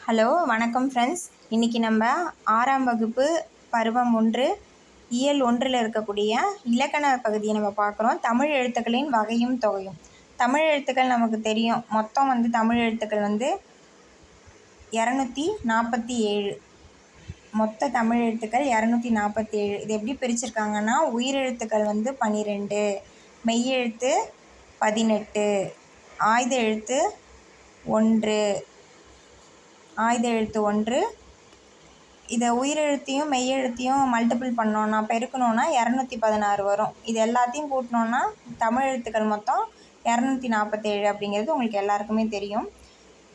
Hello வணக்கம் friends. இன்றைக்கி நம்ம 6ஆம் வகுப்பு பருவம் 1 இயல் 1ல் இருக்கக்கூடிய இலக்கண பகுதியை நம்ம பார்க்குறோம். தமிழ் எழுத்துக்களின் வகையும் தொகையும். தமிழ் எழுத்துக்கள் நமக்கு தெரியும். மொத்தம் தமிழ் எழுத்துக்கள் 247. மொத்த தமிழ் எழுத்துக்கள் 247. இது எப்படி பிரிச்சிருக்காங்கன்னா, உயிரெழுத்துக்கள் 12, மெய்யெழுத்து 18, ஆயுத எழுத்து 1, இதை உயிரெழுத்தையும் மெய்யெழுத்தையும் மல்டிபிள் பண்ணோன்னா, பெருக்கணுன்னா 216 வரும். இது எல்லாத்தையும் கூட்டினோன்னா தமிழ் எழுத்துக்கள் மொத்தம் 247 அப்படிங்கிறது உங்களுக்கு எல்லாருக்குமே தெரியும்.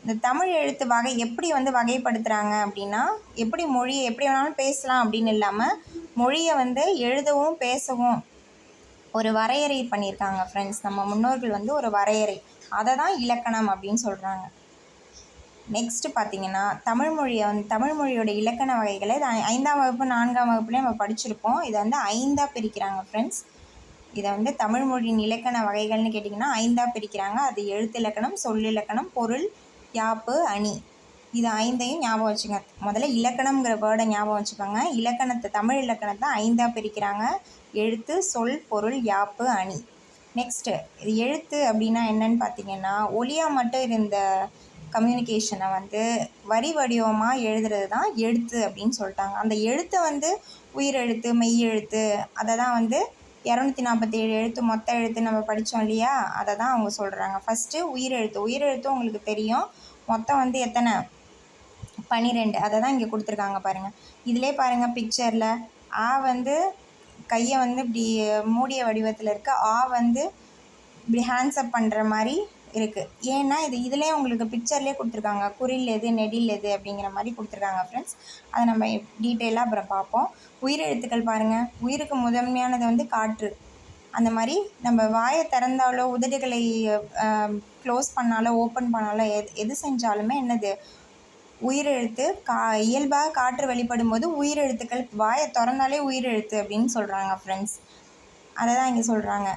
இந்த தமிழ் எழுத்து வகை எப்படி வகைப்படுத்துகிறாங்க அப்படின்னா, எப்படி மொழியை எப்படி வேணாலும் பேசலாம் அப்படின்னு இல்லாமல், மொழியை எழுதவும் பேசவும் ஒரு வரையறை பண்ணியிருக்காங்க ஃப்ரெண்ட்ஸ். நம்ம முன்னோர்கள் ஒரு வரையறை, அதை தான் இலக்கணம் அப்படின்னு சொல்கிறாங்க. நெக்ஸ்ட்டு பார்த்திங்கன்னா, தமிழ் மொழியோட இலக்கண வகைகளை 5ஆம் வகுப்பு 4ஆம் வகுப்புலேயே நம்ம படிச்சிருப்போம். இதை 5ஆக பிரிக்கிறாங்க ஃப்ரெண்ட்ஸ். இதை தமிழ் மொழியின் இலக்கண வகைகள்னு கேட்டிங்கன்னா 5ஆக பிரிக்கிறாங்க. அது எழுத்து இலக்கணம், சொல்லிலக்கணம், பொருள், யாப்பு, அணி. இது 5ஐயும் ஞாபகம் வச்சுங்க. முதல்ல இலக்கணம்ங்கிற வேர்டை ஞாபகம் வச்சுக்கோங்க. தமிழ் இலக்கணத்தை 5ஆக பிரிக்கிறாங்க. எழுத்து, சொல், பொருள், யாப்பு, அணி. நெக்ஸ்ட்டு இது எழுத்து அப்படின்னா என்னன்னு பார்த்திங்கன்னா, ஒலியாக மட்டும் இருந்த கம்யூனிகேஷனை வரி வடிவமாக எழுதுறது தான் எழுத்து அப்படின்னு சொல்லிட்டாங்க. அந்த எழுத்தை உயிரெழுத்து, மெய்யெழுத்து, அதை தான் 247 எழுத்து மொத்த எழுத்து நம்ம படித்தோம் இல்லையா, அதை தான் அவங்க சொல்கிறாங்க. ஃபஸ்ட்டு உயிரெழுத்து உங்களுக்கு தெரியும். மொத்தம் எத்தனை? 12. அதை தான் இங்கே கொடுத்துருக்காங்க பாருங்கள். இதிலே பாருங்கள் பிக்சரில் ஆ கையை இப்படி மூடிய வடிவத்தில் இருக்க, ஆ இப்படி ஹேண்ட்ஸ்அப் பண்ணுற மாதிரி இருக்குது. ஏன்னா இதிலே உங்களுக்கு பிக்சர்லேயே கொடுத்துருக்காங்க. குறில் எது, நெடில் எது அப்படிங்கிற மாதிரி கொடுத்துருக்காங்க ஃப்ரெண்ட்ஸ். அதை நம்ம டீட்டெயிலாக அப்புறம் பார்ப்போம். உயிரெழுத்துக்கள் பாருங்கள். உயிருக்கு முதன்மையானது காற்று. அந்த மாதிரி நம்ம வாயை திறந்தாலோ, உதடுகளை க்ளோஸ் பண்ணாலோ, ஓப்பன் பண்ணாலோ, எது செஞ்சாலுமே என்னது உயிரெழுத்து. இயல்பாக காற்று வெளிப்படும் போது உயிரெழுத்துக்கள், வாயை திறந்தாலே உயிரெழுத்து அப்படின்னு சொல்கிறாங்க ஃப்ரெண்ட்ஸ். அதை தான் இங்கே சொல்கிறாங்க.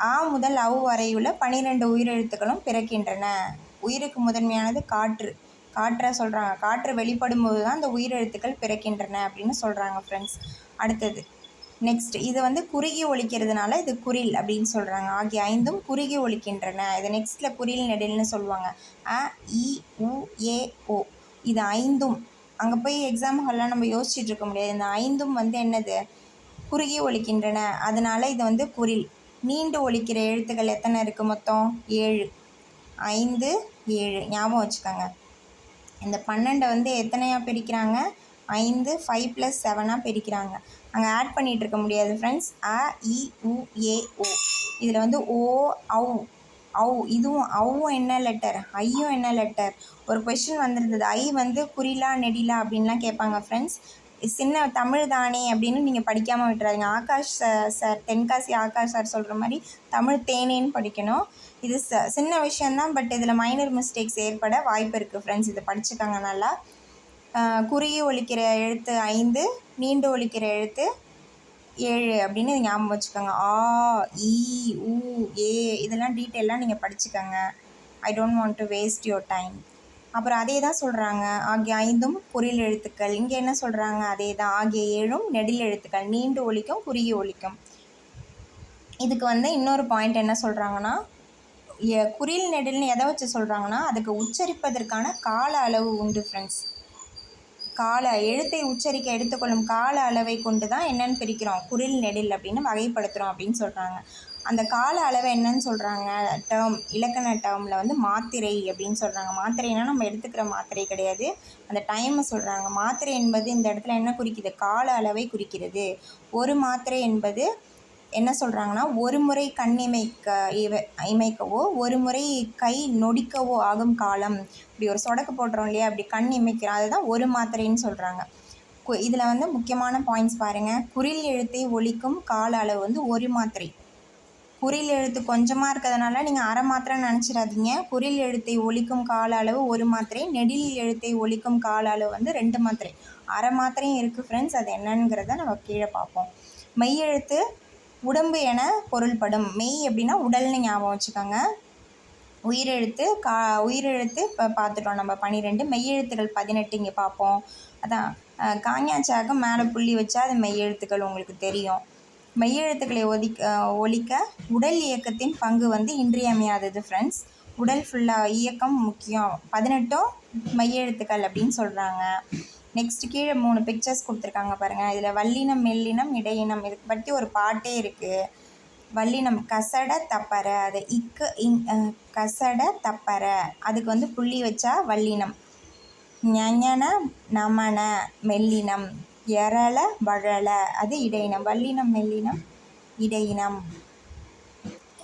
ஆ முதல் அவ் வரையுள்ள 12 உயிரெழுத்துக்களும் பிறக்கின்றன. உயிருக்கு முதன்மையானது காற்றை சொல்கிறாங்க. காற்று வெளிப்படும் போது தான் அந்த உயிரெழுத்துக்கள் பிறக்கின்றன அப்படின்னு சொல்கிறாங்க ஃப்ரெண்ட்ஸ். அடுத்தது நெக்ஸ்ட், இது குறுகி ஒலிக்கிறதுனால இது குறில் அப்படின்னு சொல்கிறாங்க. ஆகிய 5ம் குறுகி ஒலிக்கின்றன. இது நெக்ஸ்ட்டில் குறில் நெடில்னு சொல்லுவாங்க. அ, இ, உ, ஏ, ஓ. இது 5ம் அங்கே போய் எக்ஸாம் ஹால்லாம் நம்ம யோசிச்சுட்டு இருக்க முடியாது. இந்த 5ம் என்னது? குறுகி ஒலிக்கின்றன. அதனால இது குறில். நீண்டு ஒலிக்கிற எழுத்துக்கள் எத்தனை இருக்குது? மொத்தம் 7. 5, 7 ஞாபகம் வச்சுக்கோங்க. இந்த 12 எத்தனையாக பிரிக்கிறாங்க? 5, 5 + 7ஆக பிரிக்கிறாங்க. அங்கே ஆட் பண்ணிகிட்டு இருக்க முடியாது ஃப்ரெண்ட்ஸ். அ, இ, உ, ஏ, ஓ. இதில் ஓ, அவு. இதுவும் அவும் என்ன லெட்டர், ஐயும் என்ன லெட்டர்? ஒரு கொஸ்டின் வந்திருந்தது. ஐ குறிலா நெடிலா அப்படின்லாம் கேட்பாங்க ஃப்ரெண்ட்ஸ். சின்ன தமிழ் தானே அப்படின்னு நீங்கள் படிக்காமல் விட்டுறாதீங்க. ஆகாஷ் சார், தென்காசி ஆகாஷ் சார் சொல்கிற மாதிரி தமிழ் தேனேன்னு படிக்கணும். இது சின்ன விஷயந்தான், பட் இதில் மைனர் மிஸ்டேக்ஸ் ஏற்பட வாய்ப்பு இருக்குது ஃப்ரெண்ட்ஸ். இதை படிச்சுக்காங்க நல்லா. குறுகி ஒலிக்கிற எழுத்து 5, நீண்டு ஒலிக்கிற எழுத்து 7 அப்படின்னு ஞாபகம் வச்சுக்கோங்க. ஆ, இ, உ, ஏ இதெல்லாம் டீட்டெயிலாக நீங்கள் படிச்சுக்கோங்க. I don't want to waste your time. அப்புறம் அதே தான் சொல்கிறாங்க. ஆகிய 5ம் குறில் எழுத்துக்கள். இங்கே என்ன சொல்கிறாங்க? அதே தான். ஆகிய 7ம் நெடில் எழுத்துக்கள். நீண்டு ஒலிக்கும், குறுகி ஒலிக்கும். இதுக்கு இன்னொரு பாயிண்ட் என்ன சொல்கிறாங்கன்னா, குறில் நெடில்னு எதை வச்சு சொல்கிறாங்கன்னா, அதுக்கு உச்சரிப்பதற்கான கால அளவு உண்டு ஃப்ரெண்ட்ஸ். எழுத்தை உச்சரிக்க எடுத்துக்கொள்ளும் கால அளவை கொண்டு தான் என்னென்னு பிரிக்கிறோம், குறில் நெடில் அப்படின்னு வகைப்படுத்துகிறோம் அப்படின்னு சொல்கிறாங்க. அந்த கால அளவை என்னன்னு சொல்கிறாங்க? இலக்கண டேர்மில் மாத்திரை அப்படின்னு சொல்கிறாங்க. மாத்திரைனா நம்ம எடுத்துக்கிற மாத்திரை கிடையாது, அந்த டைமை சொல்கிறாங்க. மாத்திரை என்பது இந்த இடத்துல என்ன குறிக்குது? கால அளவை குறிக்கிறது. ஒரு மாத்திரை என்பது என்ன சொல்கிறாங்கன்னா, ஒரு முறை கண் இமைக்கவோ, ஒரு முறை கை நொடிக்கவோ ஆகும் காலம். இப்படி ஒரு சொடக்கு போடுறோம் இல்லையா, அப்படி கண் இமைக்கிறோம், அதுதான் ஒரு மாத்திரைன்னு சொல்கிறாங்க. இதில் முக்கியமான பாயிண்ட்ஸ் பாருங்கள். குறில் எழுத்தை ஒலிக்கும் கால அளவு ஒரு மாத்திரை. குறில் எழுத்து கொஞ்சமாக இருக்கிறதுனால நீங்கள் அரை மாத்திரை நினச்சிடாதீங்க. குறில் எழுத்தை ஒலிக்கும் கால அளவு ஒரு மாத்திரை. நெடில் எழுத்தை ஒலிக்கும் கால அளவு 2 மாத்திரை. அரை மாத்திரையும் இருக்குது ஃப்ரெண்ட்ஸ். அது என்னங்கிறத நம்ம கீழே பார்ப்போம். மெய்யெழுத்து உடம்பு என பொருள்படும். மெய் அப்படின்னா உடல்னு ஞாபகம் வச்சுக்கோங்க. உயிரெழுத்து இப்போ பார்த்துட்டோம் நம்ம 12. மெய்யெழுத்துக்கள் 18 இங்கே பார்ப்போம். அதான் காஞாச்சாக்கு மேலே புள்ளி வச்சா அது மெய்யெழுத்துக்கள் உங்களுக்கு தெரியும். மெய்யெழுத்துக்களை ஒலிக்க உடல் இயக்கத்தின் பங்கு வந்து இன்றியமையாதது ஃப்ரெண்ட்ஸ். உடல் ஃபுல்லாக இயக்கம் முக்கியம். 18 மெய்யெழுத்துக்கள் அப்படின்னு சொல்கிறாங்க. நெக்ஸ்ட் கீழே 3 பிக்சர்ஸ் கொடுத்துருக்காங்க பாருங்கள். இதில் வல்லினம், மெல்லினம், இடையினம் இதுக்கு பற்றி ஒரு பாட்டே இருக்குது. வல்லினம் கசட தப்பற, அது கசட தப்பற, அதுக்கு வந்து புள்ளி வச்சா வல்லினம். ஞஞன நமன மெல்லினம், எரள வழல அது இடையினம். வல்லினம், மெல்லினம், இடையினம்.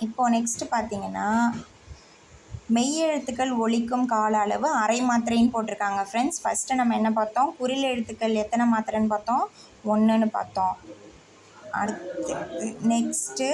இப்போது நெக்ஸ்ட் பார்த்தீங்கன்னா மெய்யெழுத்துக்கள் ஒலிக்கும் கால அளவு அரை மாத்திரைன்னு போட்டிருக்காங்க ஃப்ரெண்ட்ஸ். ஃபஸ்ட்டு நம்ம என்ன பார்த்தோம்? குறில் எழுத்துக்கள் எத்தனை மாத்திரைன்னு பார்த்தோம்? 1ன்னு பார்த்தோம். அடுத்து நெக்ஸ்ட்டு